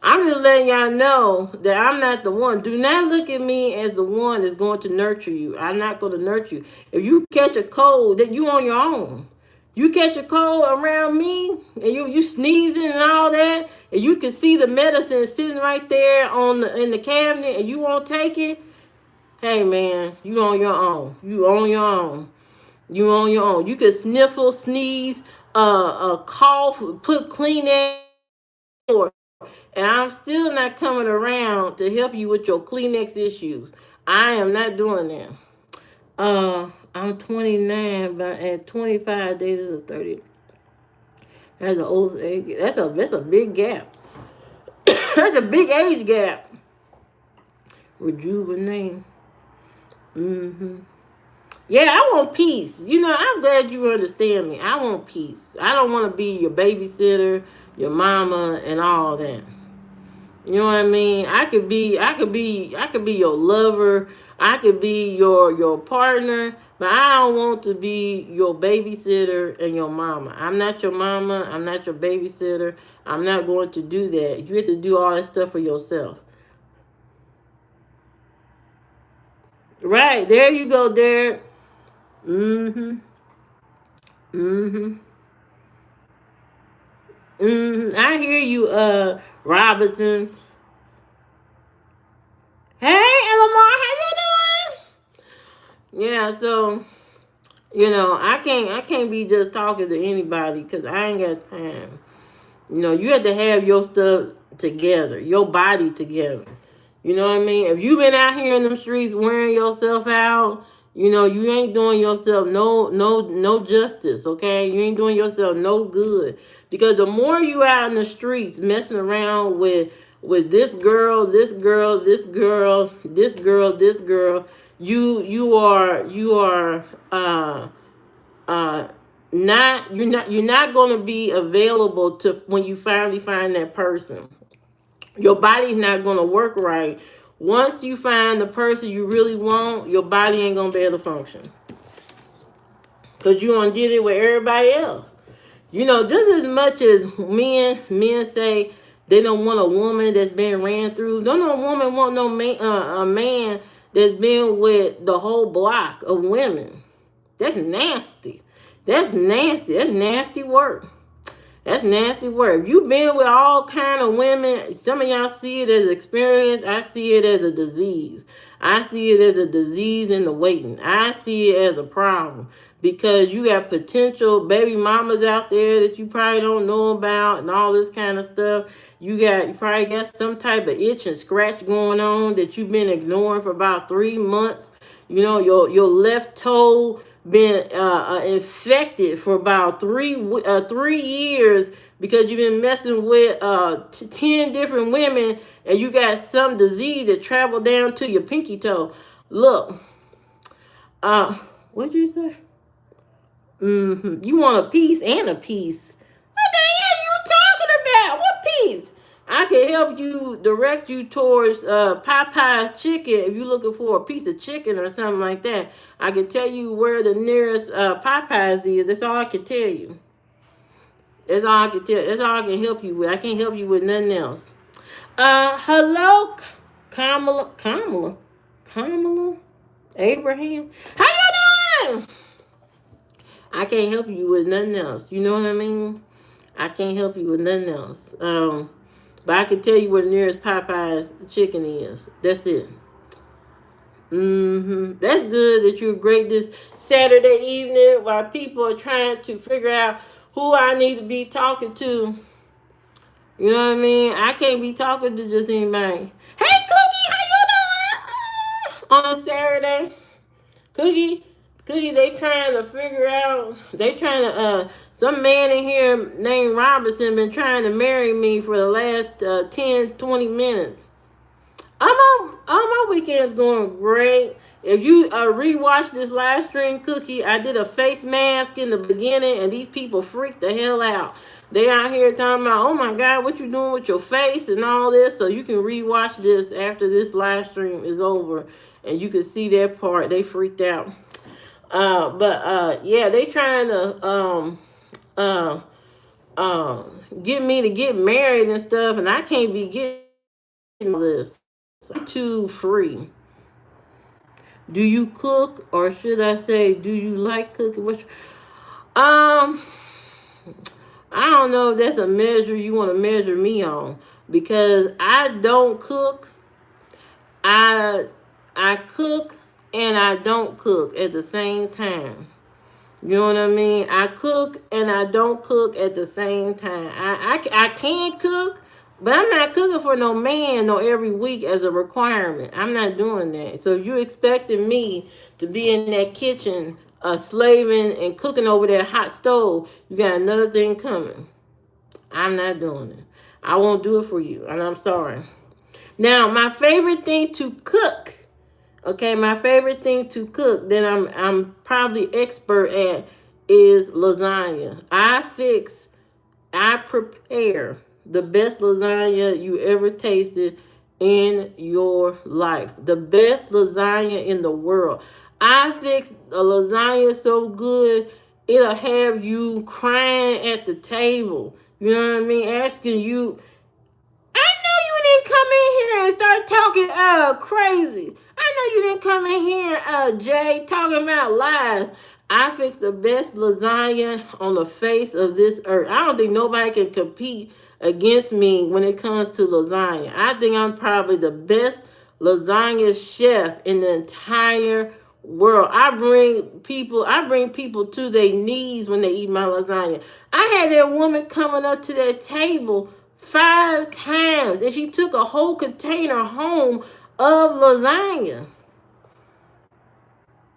Speaker 1: I'm just letting y'all know that I'm not the one. Do not look at me as the one that's going to nurture you. I'm not going to nurture you. If you catch a cold, that you on your own. You catch a cold around me and you sneezing and all that, and you can see the medicine sitting right there in the cabinet and you won't take it. Hey man, you on your own. You on your own. You on your own. You can sniffle, sneeze, cough, put Kleenex, and I'm still not coming around to help you with your Kleenex issues. I am not doing that. I'm 29, but at 25 days is a 30. That's an old age. That's a big gap. That's a big age gap. Rejuvenate. Mm-hmm. Yeah, I want peace. I'm glad you understand me. I want peace. I don't want to be your babysitter, your mama, and all that. You know what I mean? I could be your lover. I could be your partner, but I don't want to be your babysitter and your mama. I'm not your mama. I'm not your babysitter. I'm not going to do that. You have to do all that stuff for yourself. Right, there you go, Derek. Mm-hmm. Mm-hmm. Mm-hmm. I hear you, Robinson. Hey, Lamar, how you doing? Yeah, so I can't be just talking to anybody because I ain't got time. You know, you have to have your stuff together, your body together. You know what I mean? If you been out here in them streets wearing yourself out, you know, you ain't doing yourself no justice, okay? You ain't doing yourself no good. Because the more you out in the streets messing around with this girl, this girl, this girl, this girl, this girl, you are uh you're not going to be available to when you finally find that person. Your body's not going to work right. Once you find the person you really want, your body ain't going to be able to function because you done did it with everybody else. You know, just as much as men say they don't want a woman that's been ran through, don't no woman want no man, a man that's been with the whole block of women. That's nasty. That's nasty. That's nasty work. That's nasty work. You've been with all kind of women. Some of y'all see it as experience. I see it as a disease. I see it as a disease in the waiting. I see it as a problem because you got potential baby mamas out there that you probably don't know about and all this kind of stuff. You probably got some type of itch and scratch going on that you've been ignoring for about 3 months. You know, your left toe been infected for about 3 years because you've been messing with 10 different women and you got some disease that traveled down to your pinky toe. Look, what'd you say? You want a piece and a piece. What the hell you talking about? What piece? I can help you direct you towards Popeye's chicken if you're looking for a piece of chicken or something like that. I can tell you where the nearest Popeyes is. That's all I can tell you. That's all I can tell. That's all I can help you with. I can't help you with nothing else. Hello, Kamala Abraham. How you doing? I can't help you with nothing else. You know what I mean? I can't help you with nothing else. But I can tell you where the nearest Popeye's chicken is. That's it. That's good that you're great this Saturday evening while people are trying to figure out who I need to be talking to. You know what I mean? I can't be talking to just anybody. Hey, Cookie, how you doing? On a Saturday. Cookie, they trying to figure out, some man in here named Robinson been trying to marry me for the last 10, 20 minutes. My weekend's going great. If you rewatch this live stream, Cookie, I did a face mask in the beginning and these people freaked the hell out. They out here talking about, oh my God, what you doing with your face and all this. So you can rewatch this after this live stream is over and you can see that part. They freaked out. Yeah, they trying to get me to get married and stuff, and I can't be getting this. I'm too free. Do you cook, or should I say, do you like cooking? I don't know if that's a measure you want to measure me on because I don't cook. I cook and I don't cook at the same time. You know what I mean? I cook and I don't cook at the same time. I can cook, but I'm not cooking for no man no every week as a requirement. I'm not doing that. So if you're expecting me to be in that kitchen slaving and cooking over that hot stove, you got another thing coming. I'm not doing it. I won't do it for you, and I'm sorry. Now, my favorite thing to cook, okay, my favorite thing to cook that I'm probably expert at is lasagna. I prepare the best lasagna you ever tasted in your life. The best lasagna in the world. I fix a lasagna so good, it'll have you crying at the table. You know what I mean? Asking you, I know you didn't come in here and start talking crazy. I know you didn't come in here, Jay, talking about lies. I fix the best lasagna on the face of this earth. I don't think nobody can compete against me when it comes to lasagna. I think I'm probably the best lasagna chef in the entire world. I bring people to their knees when they eat my lasagna. I had that woman coming up to that table 5 times, and she took a whole container home of lasagna.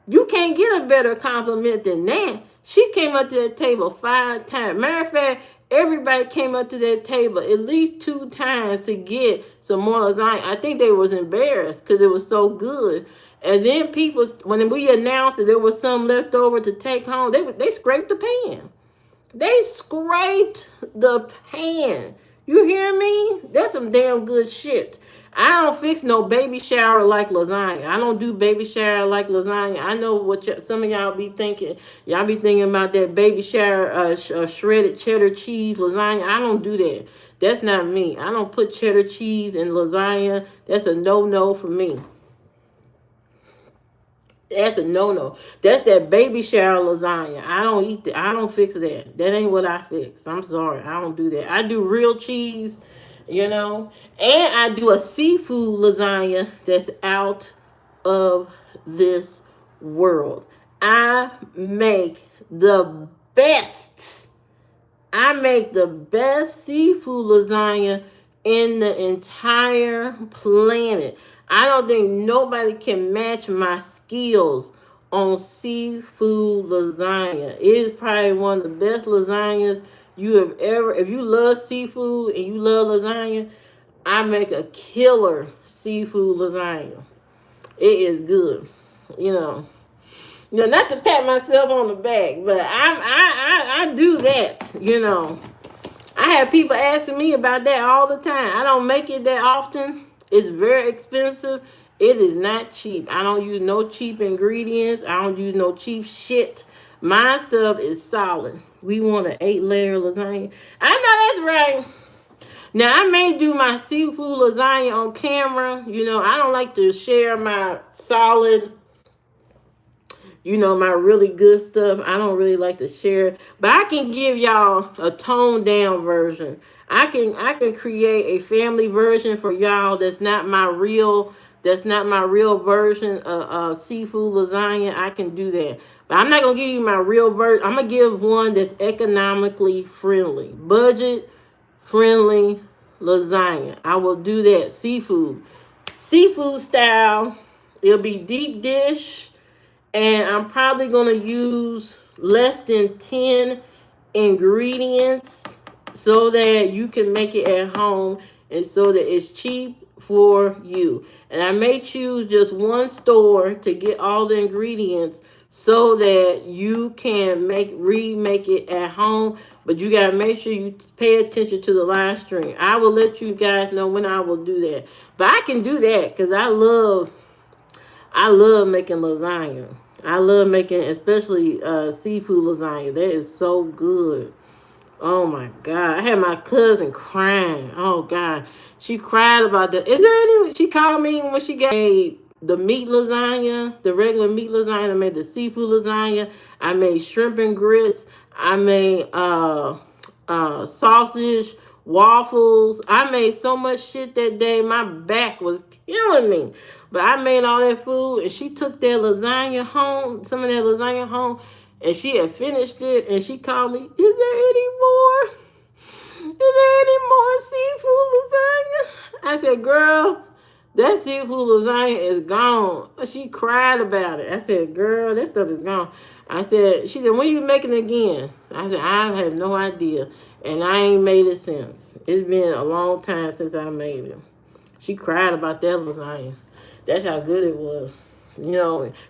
Speaker 1: You can't get a better compliment than that. She came up to that table 5 times. Matter of fact, everybody came up to that table at least 2 times to get some more lasagna. I think they was embarrassed because it was so good. And then people, when we announced that there was some left over to take home, they scraped the pan. They scraped the pan. You hear me? That's some damn good shit. I don't fix no baby shower like lasagna. I don't do baby shower like lasagna. I know what some of y'all be thinking. Y'all be thinking about that baby shower shredded cheddar cheese lasagna. I don't do that. That's not me. I don't put cheddar cheese in lasagna. That's a no-no for me. That's a no-no. That's that baby shower lasagna. I don't eat that. I don't fix that. That ain't what I fix. I'm sorry. I don't do that. I do real cheese, and I do a seafood lasagna that's out of this world. I make the best. I make the best seafood lasagna in the entire planet. I don't think nobody can match my skills on seafood lasagna. It is probably one of the best lasagnas you have ever. If you love seafood and you love lasagna, I make a killer seafood lasagna. It is good, not to pat myself on the back, but I do that. I have people asking me about that all the time. I don't make it that often. It's very expensive. It is not cheap. I don't use no cheap ingredients. I don't use no cheap shit. My stuff is solid. We want an 8-layer lasagna. I know that's right. Now, I may do my seafood lasagna on camera. I don't like to share my solid, my really good stuff. I don't really like to share it. But I can give y'all a toned down version. I can create a family version for y'all that's not my real version of seafood lasagna. I can do that. But I'm not going to give you my real version. I'm going to give one that's economically friendly. Budget friendly lasagna. I will do that. Seafood style. It'll be deep dish. And I'm probably going to use less than 10 ingredients so that you can make it at home and so that it's cheap for you. And I may choose just one store to get all the ingredients so that you can remake it at home. But you got to make sure you pay attention to the live stream. I will let you guys know when I will do that. But I can do that because I love making lasagna. I love making, especially seafood lasagna. That is so good. Oh my God. I had my cousin crying. Oh God. She cried about that. She called me when she made the meat lasagna, the regular meat lasagna. I made the seafood lasagna. I made shrimp and grits. I made sausage, waffles. I made so much shit that day. My back was killing me. But I made all that food, and she took that lasagna home, some of that lasagna home, and she had finished it, and she called me, is there any more? Is there any more seafood lasagna? I said, girl, that seafood lasagna is gone. She cried about it. I said, girl, that stuff is gone. She said, when are you making it again? I said, I have no idea, and I ain't made it since. It's been a long time since I made it. She cried about that lasagna. That's how good it was.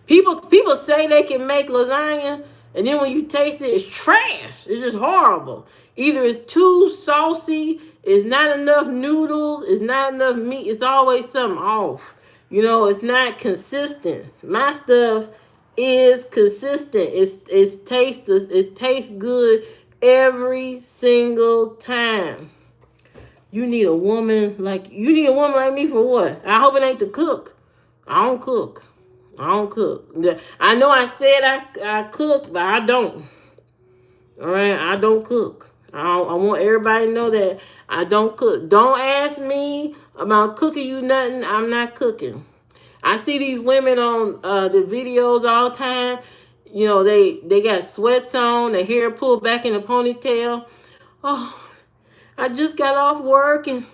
Speaker 1: People say they can make lasagna, and then when you taste it, it's trash. It's just horrible. Either it's too saucy, it's not enough noodles, it's not enough meat. It's always something off. It's not consistent. My stuff is consistent. It tastes good every single time. You need a woman like me for what? I hope it ain't to cook. I don't cook. I know I said I cook, but I don't. All right, I don't cook. I want everybody to know that I don't cook. Don't ask me about cooking you nothing. I'm not cooking. I see these women on the videos all the time. You know, they got sweats on, their hair pulled back in a ponytail. Oh, I just got off work and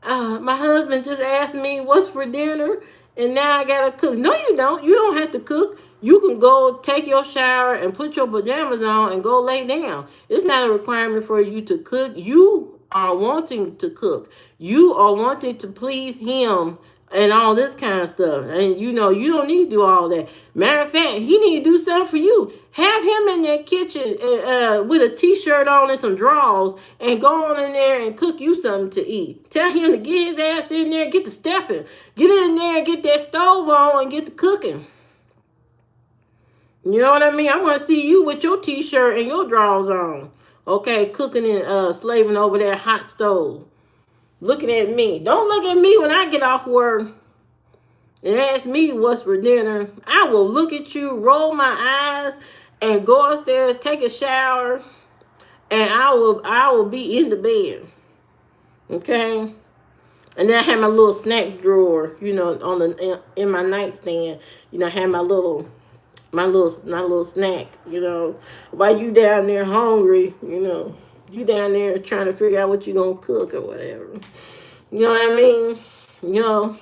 Speaker 1: my husband just asked me what's for dinner, and now I gotta cook. No, you don't. You don't have to cook. You can go take your shower and put your pajamas on and go lay down. It's not a requirement for you to cook. You are wanting to cook. You are wanting to please him and all this kind of stuff. And you know, you don't need to do all that. Matter of fact, he need to do something for you. Have him in that kitchen with a t-shirt on and some drawers and go on in there and cook you something to eat. Tell him to get his ass in there, get the stepping. Get in there and get that stove on and get the cooking. You know what I mean? I want to see you with your t-shirt and your drawers on. Okay, cooking and slaving over that hot stove. Looking at me. Don't look at me when I get off work and ask me what's for dinner. I will look at you, roll my eyes, and go upstairs, take a shower, and I will be in the bed. Okay? And then I have my little snack drawer, you know, in my nightstand. You know, I have my little snack, you know. While you down there hungry, you know, you down there trying to figure out what you gonna cook or whatever. You know what I mean? You know,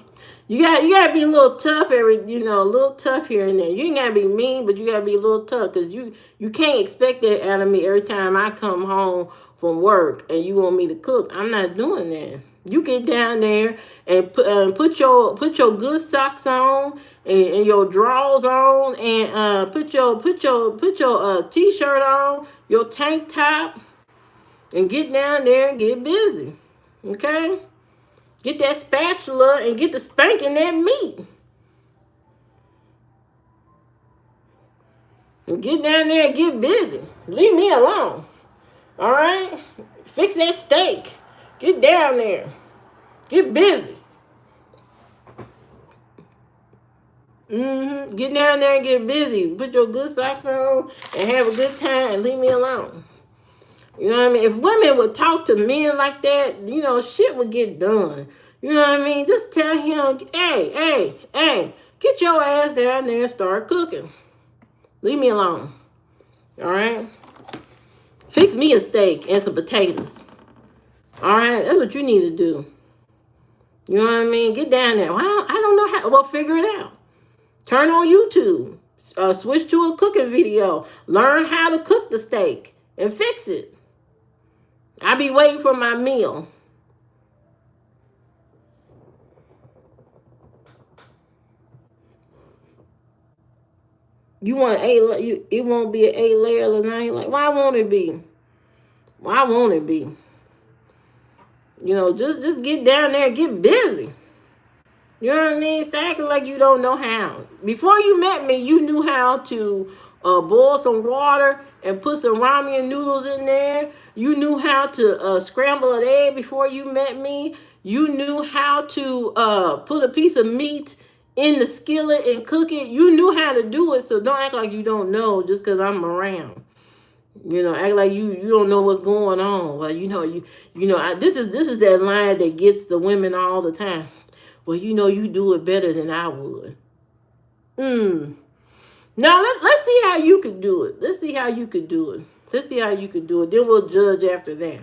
Speaker 1: you gotta be a little tough a little tough here and there. You ain't gotta be mean, but you gotta be a little tough, because you can't expect that out of me every time I come home from work and you want me to cook. I'm not doing that. You get down there and put your good socks on and your drawers on, and put your t-shirt on, your tank top, and get down there and get busy. Okay? Get that spatula and get to spanking that meat. And get down there and get busy. Leave me alone. All right? Fix that steak. Get down there. Get busy. Get down there and get busy. Put your good socks on and have a good time and leave me alone. You know what I mean? If women would talk to men like that, you know, shit would get done. You know what I mean? Just tell him, hey, get your ass down there and start cooking. Leave me alone. All right? Fix me a steak and some potatoes. All right? That's what you need to do. You know what I mean? Get down there. Well, I don't know how. Well, figure it out. Turn on YouTube. Switch to a cooking video. Learn how to cook the steak and fix it. I'll be waiting for my meal. You want it won't be an 8-layer lasagna? Like, why won't it be? Why won't it be? You know, just get down there and get busy. You know what I mean? Start acting like you don't know how. Before you met me, you knew how to boil some water and put some ramen noodles in there. You knew how to scramble an egg before you met me. You knew how to put a piece of meat in the skillet and cook it. You knew how to do it, so don't act like you don't know just because I'm around. You know, act like you don't know what's going on. Well, this is that line that gets the women all the time. Well, you know, you do it better than I would. Now let's see how you could do it. Let's see how you could do it. Then we'll judge after that.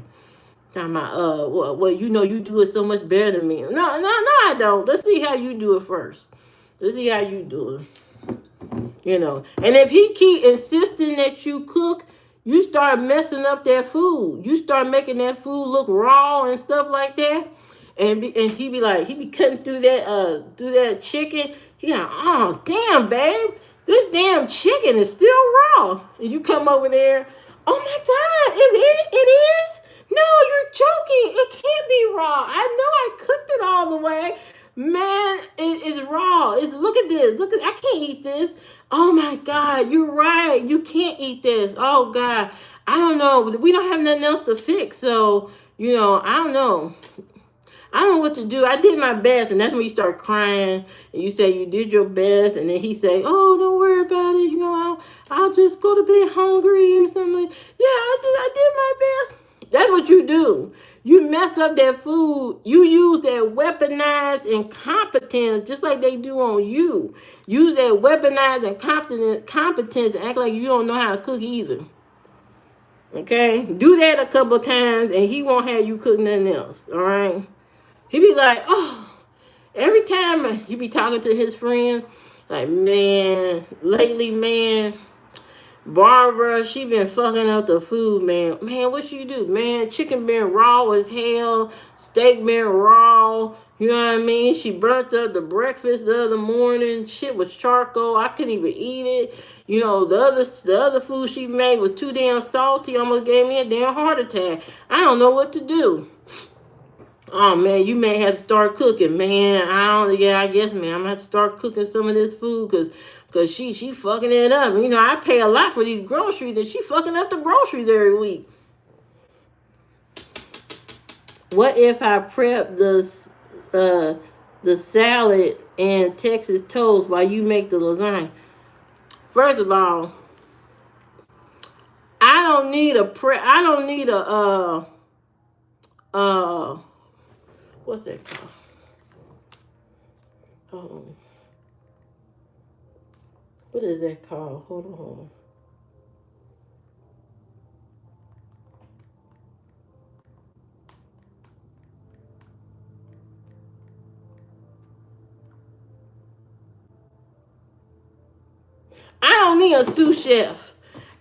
Speaker 1: Talking about well, you know, you do it so much better than me. No, I don't. Let's see how you do it first. Let's see how you do it. You know, and if he keep insisting that you cook, you start messing up that food. You start making that food look raw and stuff like that. And he be cutting through that chicken. He like, oh damn, babe, this damn chicken is still raw. And you come over there, oh my God, it is? No, you're joking. It can't be raw. I know I cooked it all the way. Man, it is raw. Look at this. I can't eat this. Oh my God, you're right. You can't eat this. Oh God, I don't know. We don't have nothing else to fix. So, you know, I don't know. I don't know what to do. I did my best. And that's when you start crying and you say you did your best. And then he say, oh, don't worry about it. You know, I'll just go to bed hungry or something. Yeah, I did my best. That's what you do. You mess up that food. You use that weaponized incompetence, just like they do on you. Use that weaponized incompetence and act like you don't know how to cook either. Okay? Do that a couple times and he won't have you cook nothing else. All right? He be like, oh, every time he be talking to his friends, like, man, lately, man, Barbara, she been fucking up the food, man. Man, what you do? Man, chicken been raw as hell. Steak been raw. You know what I mean? She burnt up the breakfast the other morning. Shit was charcoal. I couldn't even eat it. You know, the other food she made was too damn salty. Almost gave me a damn heart attack. I don't know what to do. Oh man, you may have to start cooking, man. I guess, man, I'm gonna have to start cooking some of this food because she fucking it up. You know, I pay a lot for these groceries and she fucking up the groceries every week. What if I prep the salad and Texas toast while you make the lasagna? First of all, I don't need a what's that called? What is that called? Hold on. I don't need a sous chef.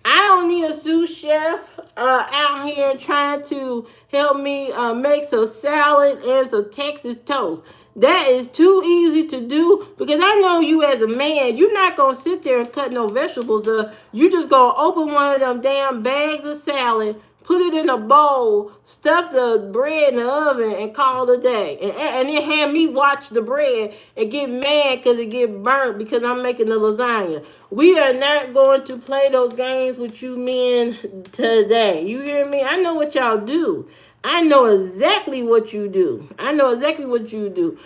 Speaker 1: I don't need a sous chef out here trying to help me make some salad and some Texas toast. That is too easy to do because I know you as a man, you're not going to sit there and cut no vegetables up. You just going to open one of them damn bags of salad, put it in a bowl, stuff the bread in the oven, and call it a day. And then have me watch the bread and get mad because it get burnt because I'm making the lasagna. We are not going to play those games with you men today. You hear me? I know what y'all do. I know exactly what you do. I know exactly what you do.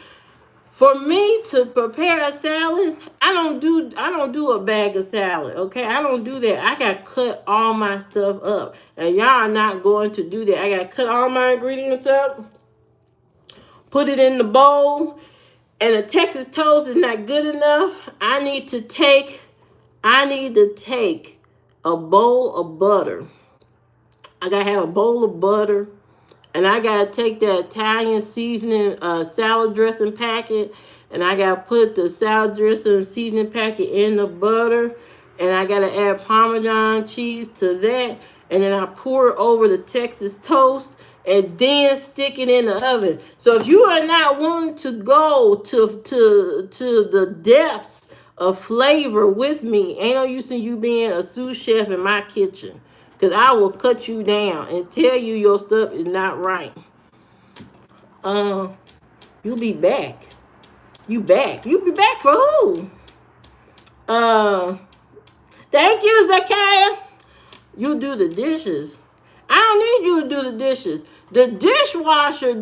Speaker 1: For me to prepare a salad, I don't do a bag of salad, okay? I don't do that. I got to cut all my stuff up. And y'all are not going to do that. I got to cut all my ingredients up, put it in the bowl, and the Texas toast is not good enough. I need to take a bowl of butter. I got to have a bowl of butter. And I got to take the Italian seasoning salad dressing packet. And I got to put the salad dressing seasoning packet in the butter. And I got to add Parmesan cheese to that. And then I pour it over the Texas toast. And then stick it in the oven. So if you are not willing to go to the depths of flavor with me, ain't no use in you being a sous chef in my kitchen. Because I will cut you down and tell you your stuff is not right. You'll be back. You back. You'll be back for who? Thank you, Zakaya. You do the dishes. I don't need you to do the dishes. The dishwasher